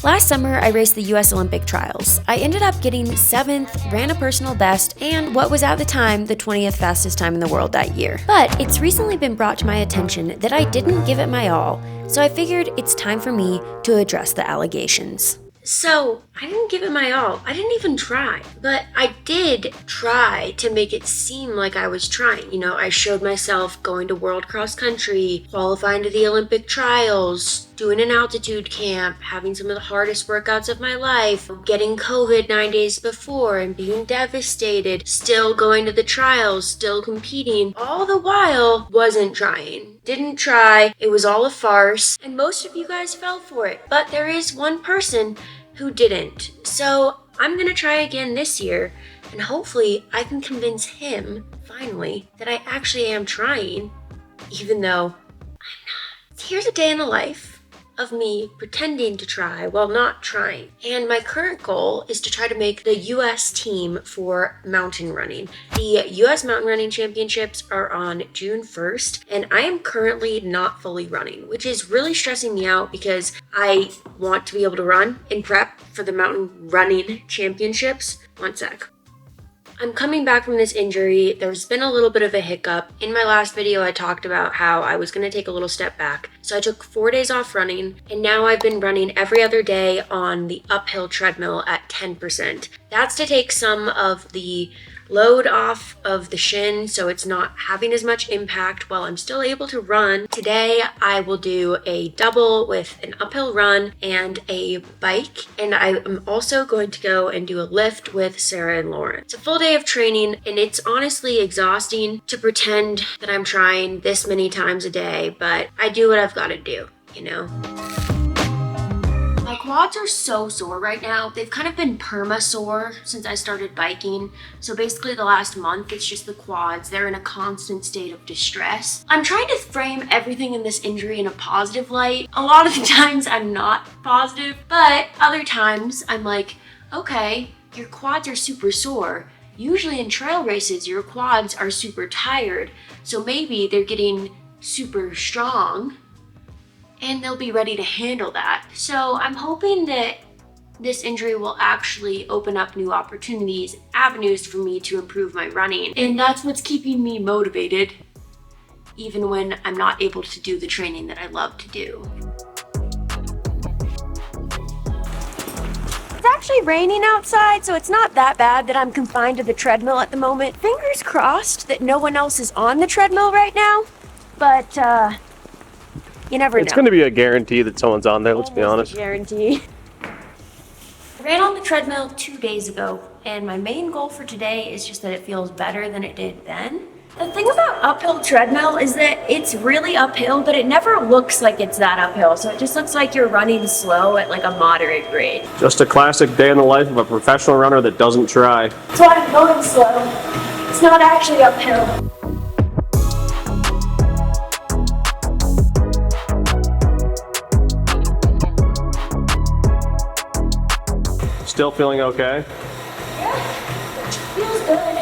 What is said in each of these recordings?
Last summer, I raced the US Olympic trials. I ended up getting 7th, ran a personal best, and what was at the time the 20th fastest time in the world that year. But it's recently been brought to my attention that I didn't give it my all, so I figured it's time for me to address the allegations. So, I didn't give it my all. I didn't even try. But I did try to make it seem like I was trying. You know, I showed myself going to World Cross Country, qualifying to the Olympic trials, doing an altitude camp, having some of the hardest workouts of my life, getting COVID 9 days before and being devastated, still going to the trials, still competing, all the while wasn't trying. Didn't try, it was all a farce, and most of you guys fell for it. But there is one person who didn't. So I'm gonna try again this year, and hopefully I can convince him, finally, that I actually am trying, even though I'm not. Here's a day in the life of me pretending to try while not trying. And my current goal is to try to make the US team for mountain running. The US Mountain Running Championships are on June 1st, and I am currently not fully running, which is really stressing me out because I want to be able to run in prep for the Mountain Running Championships. One sec. I'm coming back from this injury. There's been a little bit of a hiccup. In my last video, I talked about how I was gonna take a little step back. So I took 4 days off running, and now I've been running every other day on the uphill treadmill at 10%. That's to take some of the load off of the shin so it's not having as much impact while I'm still able to run. Today I will do a double with an uphill run and a bike, and I am also going to go and do a lift with Sarah and Lauren. It's a full day of training, and it's honestly exhausting to pretend that I'm trying this many times a day, but I do what I've got to do, you know? My quads are so sore right now. They've kind of been perma-sore since I started biking. So basically the last month, it's just the quads. They're in a constant state of distress. I'm trying to frame everything in this injury in a positive light. A lot of the times I'm not positive, but other times I'm like, okay, your quads are super sore. Usually in trail races, your quads are super tired. So maybe they're getting super strong and they'll be ready to handle that. So I'm hoping that this injury will actually open up new opportunities, avenues for me to improve my running. And that's what's keeping me motivated, even when I'm not able to do the training that I love to do. It's actually raining outside, so it's not that bad that I'm confined to the treadmill at the moment. Fingers crossed that no one else is on the treadmill right now, but you never know. It's going to be a guarantee that someone's on there, let's be honest. Guarantee. I ran on the treadmill 2 days ago, and my main goal for today is just that it feels better than it did then. The thing about uphill treadmill is that it's really uphill, but it never looks like it's that uphill. So it just looks like you're running slow at like a moderate grade. Just a classic day in the life of a professional runner that doesn't try. That's why I'm going slow. It's not actually uphill. Still feeling okay? Yeah, it feels good.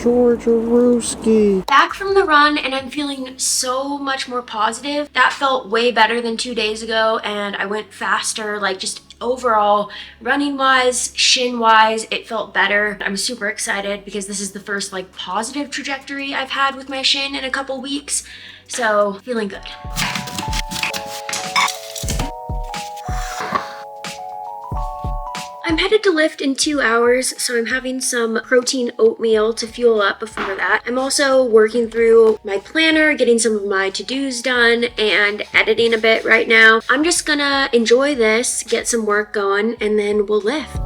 Georgia-Rooski. Back from the run, and I'm feeling so much more positive. That felt way better than 2 days ago, and I went faster, like just overall, running-wise, shin-wise, it felt better. I'm super excited because this is the first like positive trajectory I've had with my shin in a couple weeks. So, feeling good. I'm headed to lift in 2 hours, so I'm having some protein oatmeal to fuel up before that. I'm also working through my planner, getting some of my to-dos done, and editing a bit right now. I'm just gonna enjoy this, get some work going, and then we'll lift.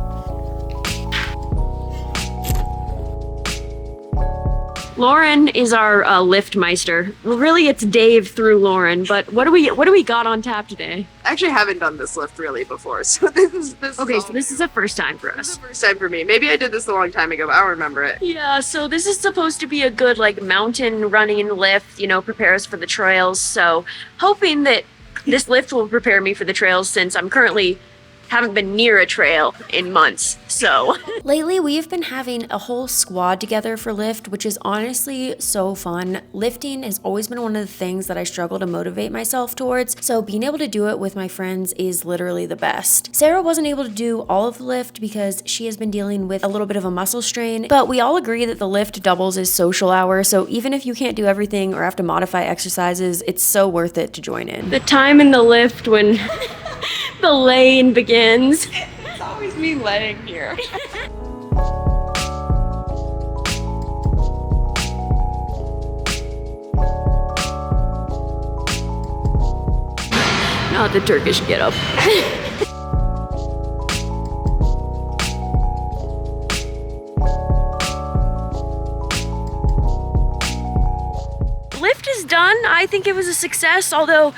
Lauren is our lift meister. Well, really, it's Dave through Lauren. But what do we got on tap today? I actually haven't done this lift really before, so this is okay. So this is a first time for us. This is the first time for me. Maybe I did this a long time ago, but I don't remember it. Yeah. So this is supposed to be a good like mountain running lift. You know, prepare us for the trails. So hoping that this lift will prepare me for the trails, since I'm currently haven't been near a trail in months, so. Lately, we've been having a whole squad together for Lyft, which is honestly so fun. Lifting has always been one of the things that I struggle to motivate myself towards, so being able to do it with my friends is literally the best. Sarah wasn't able to do all of the lift because she has been dealing with a little bit of a muscle strain, but we all agree that the lift doubles as social hour, so even if you can't do everything or have to modify exercises, it's so worth it to join in. The time in the lift when the lane begins. It's always me laying here. Not the Turkish get up. Lift is done. I think it was a success, although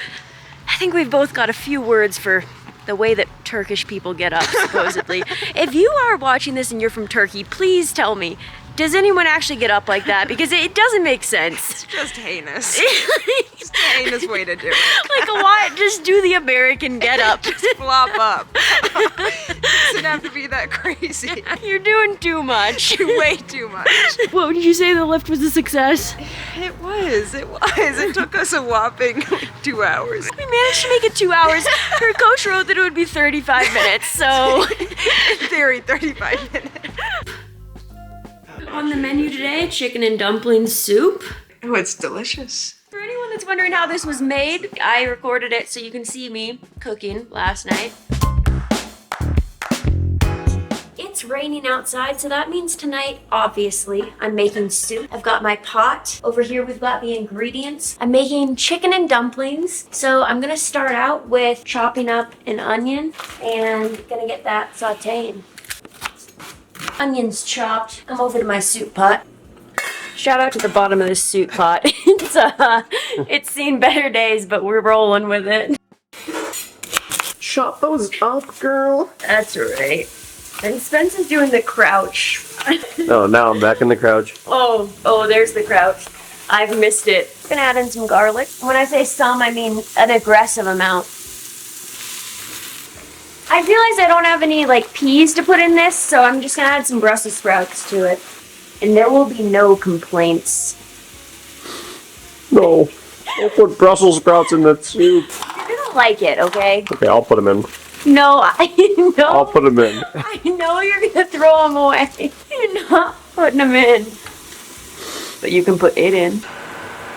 I think we've both got a few words for the way that Turkish people get up, supposedly. If you are watching this and you're from Turkey, please tell me, does anyone actually get up like that? Because it doesn't make sense. It's just heinous. It's a heinous way to do it. Like, why? Just do the American get up. Just flop up. It doesn't have to be that crazy. You're doing too much. Way too much. What would you say the lift was a success? It was. It took us a whopping 2 hours. We managed to make it 2 hours. Her coach wrote that it would be 35 minutes, so. In theory, 35 minutes. On the menu today, chicken and dumpling soup. Oh, it's delicious. For anyone that's wondering how this was made, I recorded it so you can see me cooking last night. It's raining outside, so that means tonight, obviously, I'm making soup. I've got my pot. Over here, we've got the ingredients. I'm making chicken and dumplings. So I'm gonna start out with chopping up an onion and gonna get that sauteing. Onions chopped. Come over to my soup pot. Shout out to the bottom of this soup pot. It's seen better days, but we're rolling with it. Chop those up, girl. That's right. And Spence is doing the crouch. Oh, now I'm back in the crouch. Oh, there's the crouch. I've missed it. Gonna add in some garlic. When I say some, I mean an aggressive amount. I realize I don't have any peas to put in this, so I'm just gonna add some Brussels sprouts to it. And there will be no complaints. No. Don't put Brussels sprouts in that soup. You're gonna like it, okay? Okay, I'll put them in. No, I know. I'll put them in. I know you're gonna throw them away. You're not putting them in. But you can put it in.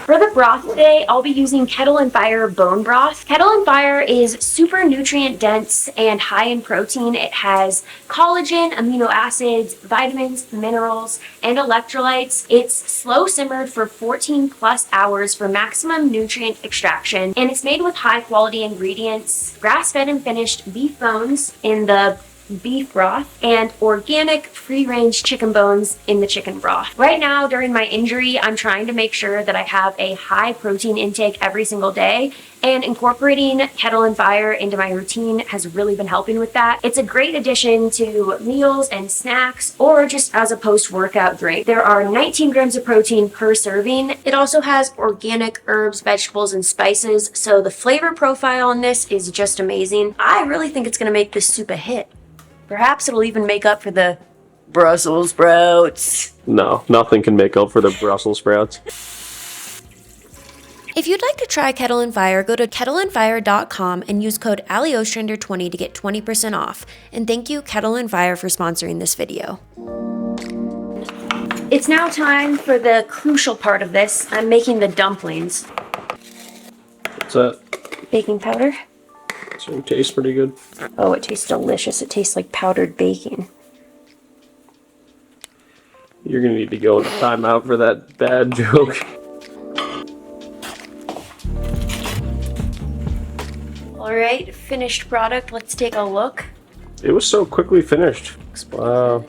For the broth today, I'll be using Kettle and Fire bone broth. Kettle and Fire is super nutrient dense and high in protein. It has collagen, amino acids, vitamins, minerals, and electrolytes. It's slow simmered for 14 plus hours for maximum nutrient extraction, and it's made with high quality ingredients, grass-fed and finished beef bones in the beef broth, and organic free-range chicken bones in the chicken broth. Right now, during my injury, I'm trying to make sure that I have a high protein intake every single day, and incorporating Kettle and Fire into my routine has really been helping with that. It's a great addition to meals and snacks, or just as a post-workout drink. There are 19 grams of protein per serving. It also has organic herbs, vegetables, and spices, so the flavor profile on this is just amazing. I really think it's gonna make this soup a hit. Perhaps it'll even make up for the Brussels sprouts. No, nothing can make up for the Brussels sprouts. If you'd like to try Kettle and Fire, go to kettleandfire.com and use code AllieOstrander20 to get 20% off. And thank you, Kettle and Fire, for sponsoring this video. It's now time for the crucial part of this. I'm making the dumplings. What's that? Baking powder. So it tastes pretty good. Oh, it tastes delicious. It tastes like powdered baking. You're gonna need to go to timeout for that bad joke. All right, finished product. Let's take a look. It was so quickly finished. Wow.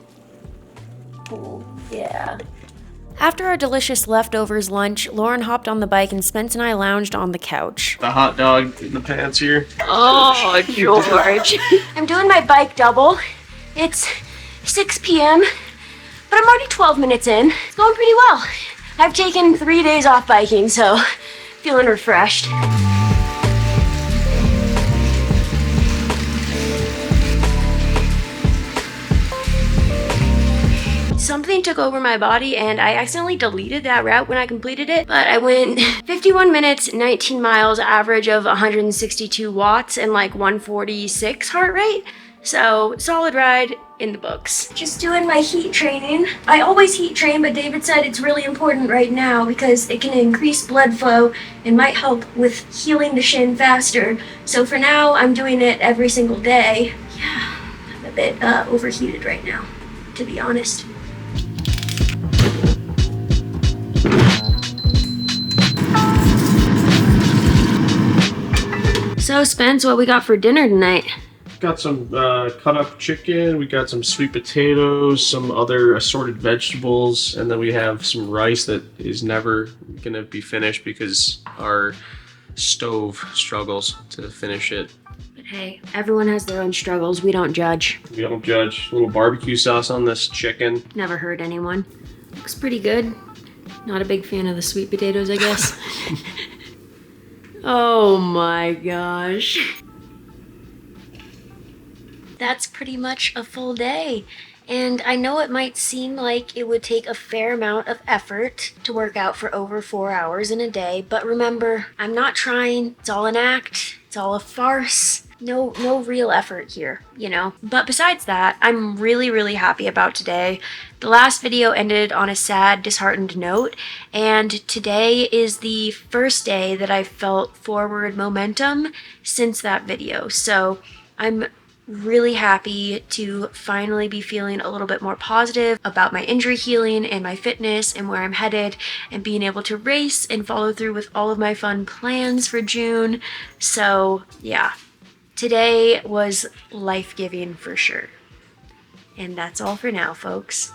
Ooh, yeah. After our delicious leftovers lunch, Lauren hopped on the bike and Spence and I lounged on the couch. The hot dog in the pants here. Oh, George. I'm doing my bike double. It's 6 p.m., but I'm already 12 minutes in. It's going pretty well. I've taken 3 days off biking, so feeling refreshed. something took over my body and I accidentally deleted that route when I completed it. But I went 51 minutes, 19 miles, average of 162 watts and like 146 heart rate. So solid ride in the books. Just doing my heat training. I always heat train, but David said it's really important right now because it can increase blood flow and might help with healing the shin faster. So for now, I'm doing it every single day. Yeah, I'm a bit overheated right now, to be honest. So Spence, what we got for dinner tonight? Got some cut up chicken, we got some sweet potatoes, some other assorted vegetables, and then we have some rice that is never gonna be finished because our stove struggles to finish it. But hey, everyone has their own struggles. We don't judge. We don't judge. A little barbecue sauce on this chicken. Never hurt anyone. Looks pretty good. Not a big fan of the sweet potatoes, I guess. Oh my gosh. That's pretty much a full day. And I know it might seem like it would take a fair amount of effort to work out for over 4 hours in a day, but remember, I'm not trying. It's all an act. It's all a farce. No real effort here, you know? But besides that, I'm really happy about today. The last video ended on a sad, disheartened note, and today is the first day that I felt forward momentum since that video. So I'm really happy to finally be feeling a little bit more positive about my injury healing and my fitness and where I'm headed and being able to race and follow through with all of my fun plans for June. So yeah, today was life-giving for sure. And that's all for now, folks.